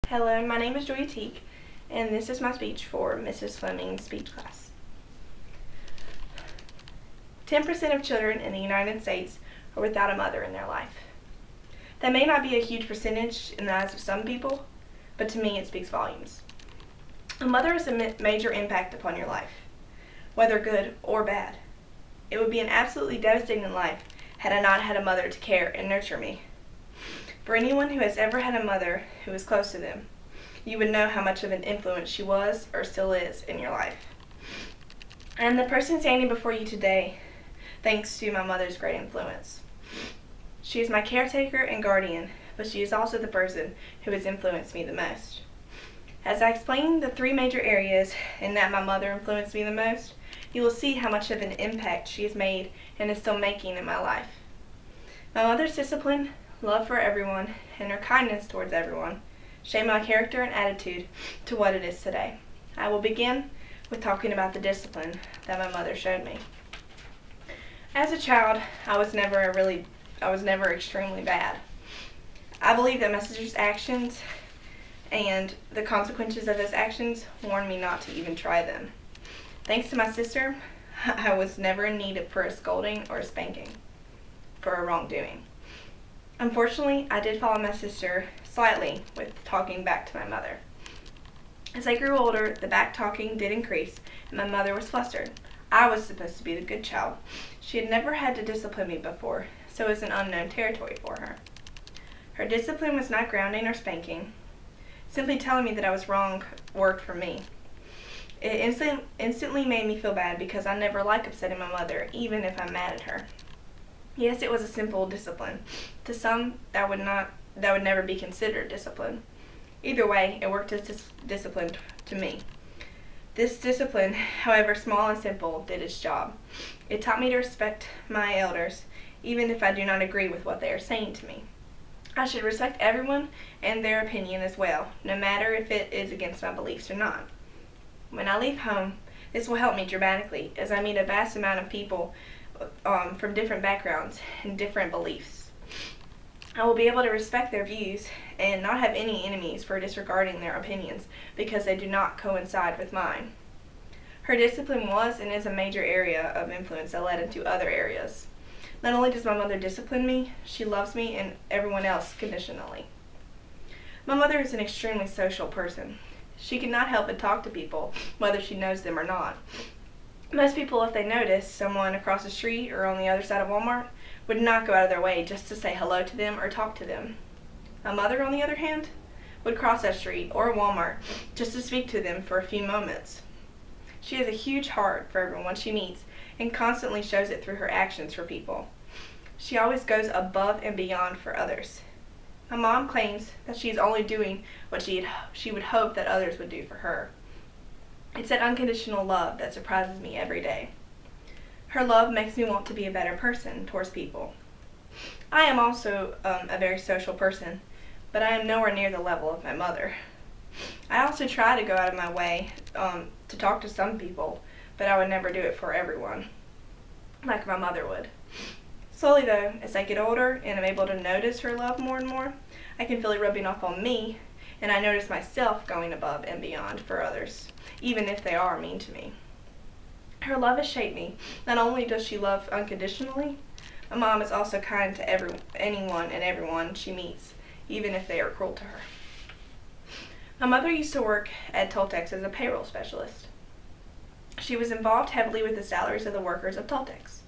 Hello, my name is Joya Teague, and this is my speech for Mrs. Fleming's speech class. 10% of children in the United States are without a mother in their life. That may not be a huge percentage in the eyes of some people, but to me it speaks volumes. A mother has a major impact upon your life, whether good or bad. It would be an absolutely devastating life had I not had a mother to care and nurture me. For anyone who has ever had a mother who was close to them, you would know how much of an influence she was or still is in your life. I am the person standing before you today thanks to my mother's great influence. She is my caretaker and guardian, but she is also the person who has influenced me the most. As I explain the three major areas in that my mother influenced me the most, you will see how much of an impact she has made and is still making in my life. My mother's discipline, love for everyone, and her kindness towards everyone shaped my character and attitude to what it is today. I will begin with talking about the discipline that my mother showed me. As a child, I was never extremely bad. I believe that my sister's actions and the consequences of those actions warned me not to even try them. Thanks to my sister, I was never in need for a scolding or a spanking for a wrongdoing. Unfortunately, I did follow my sister slightly with talking back to my mother. As I grew older, the back talking did increase, and my mother was flustered. I was supposed to be the good child. She had never had to discipline me before, so it was an unknown territory for her. Her discipline was not grounding or spanking. Simply telling me that I was wrong worked for me. It instantly made me feel bad because I never like upsetting my mother, even if I'm mad at her. Yes, it was a simple discipline. To some, that would never be considered discipline. Either way, it worked as discipline to me. This discipline, however small and simple, did its job. It taught me to respect my elders, even if I do not agree with what they are saying to me. I should respect everyone and their opinion as well, no matter if it is against my beliefs or not. When I leave home, this will help me dramatically as I meet a vast amount of people from different backgrounds and different beliefs. I will be able to respect their views and not have any enemies for disregarding their opinions because they do not coincide with mine. Her discipline was and is a major area of influence that led into other areas. Not only does my mother discipline me, she loves me and everyone else conditionally. My mother is an extremely social person. She cannot help but talk to people, whether she knows them or not. Most people, if they notice someone across the street or on the other side of Walmart, would not go out of their way just to say hello to them or talk to them. My mother, on the other hand, would cross that street or Walmart just to speak to them for a few moments. She has a huge heart for everyone she meets and constantly shows it through her actions for people. She always goes above and beyond for others. My mom claims that she is only doing what she would hope that others would do for her. It's that unconditional love that surprises me every day. Her love makes me want to be a better person towards people. I am also a very social person, but I am nowhere near the level of my mother. I also try to go out of my way to talk to some people, but I would never do it for everyone, like my mother would. Slowly though, as I get older and I'm able to notice her love more and more, I can feel it rubbing off on me, and I notice myself going above and beyond for others, even if they are mean to me. Her love has shaped me. Not only does she love unconditionally, my mom is also kind to anyone and everyone she meets, even if they are cruel to her. My mother used to work at Toltecs as a payroll specialist. She was involved heavily with the salaries of the workers of Toltecs.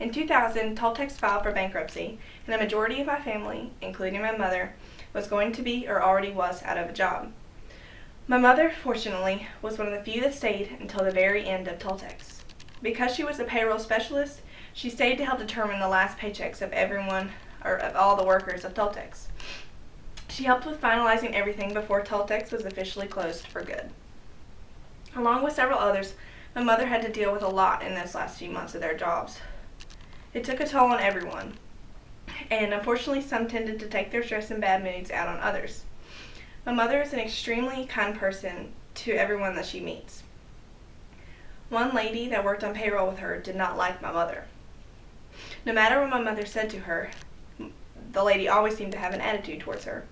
In 2000, Toltecs filed for bankruptcy, and the majority of my family, including my mother, was going to be or already was out of a job. My mother, fortunately, was one of the few that stayed until the very end of Toltecs. Because she was a payroll specialist, she stayed to help determine the last paychecks of everyone, or of all the workers of Toltecs. She helped with finalizing everything before Toltecs was officially closed for good. Along with several others, my mother had to deal with a lot in those last few months of their jobs. It took a toll on everyone, and unfortunately some tended to take their stress and bad moods out on others. My mother is an extremely kind person to everyone that she meets. One lady that worked on payroll with her did not like my mother. No matter what my mother said to her, the lady always seemed to have an attitude towards her.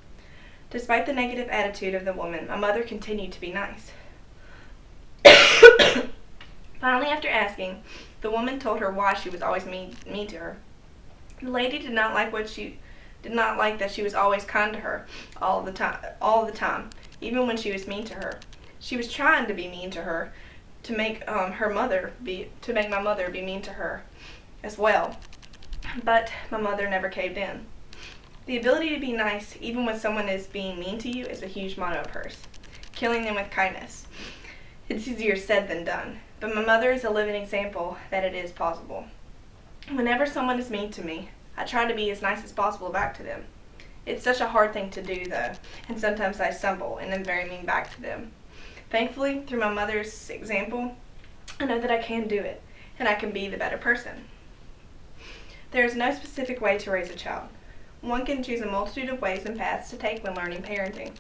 Despite the negative attitude of the woman, my mother continued to be nice. Finally, after asking, the woman told her why she was always mean to her. The lady did not like that she was always kind to her all the time, even when she was mean to her. She was trying to be mean to her to make my mother be mean to her as well. But my mother never caved in. The ability to be nice, even when someone is being mean to you, is a huge motto of hers. Killing them with kindness. It's easier said than done, but my mother is a living example that it is possible. Whenever someone is mean to me, I try to be as nice as possible back to them. It's such a hard thing to do, though, and sometimes I stumble and am very mean back to them. Thankfully, through my mother's example, I know that I can do it, and I can be the better person. There is no specific way to raise a child. One can choose a multitude of ways and paths to take when learning parenting.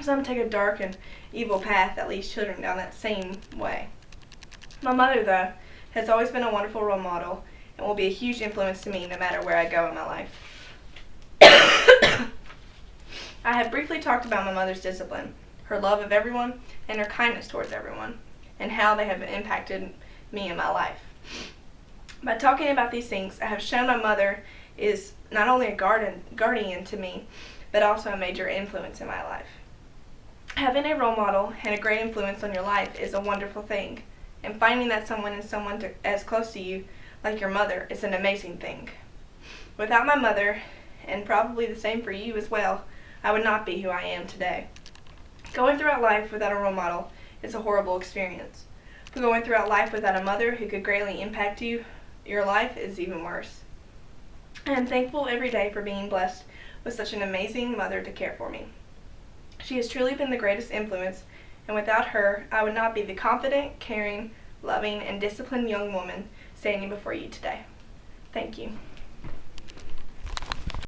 Some take a dark and evil path that leads children down that same way. My mother, though, has always been a wonderful role model and will be a huge influence to me no matter where I go in my life. I have briefly talked about my mother's discipline, her love of everyone, and her kindness towards everyone, and how they have impacted me in my life. By talking about these things, I have shown my mother is not only a guardian to me, but also a major influence in my life. Having a role model and a great influence on your life is a wonderful thing, and finding that someone is as close to you like your mother is an amazing thing. Without my mother, and probably the same for you as well, I would not be who I am today. Going throughout life without a role model is a horrible experience, but going throughout life without a mother who could greatly impact your life is even worse. I am thankful every day for being blessed with such an amazing mother to care for me. She has truly been the greatest influence, and without her, I would not be the confident, caring, loving, and disciplined young woman standing before you today. Thank you.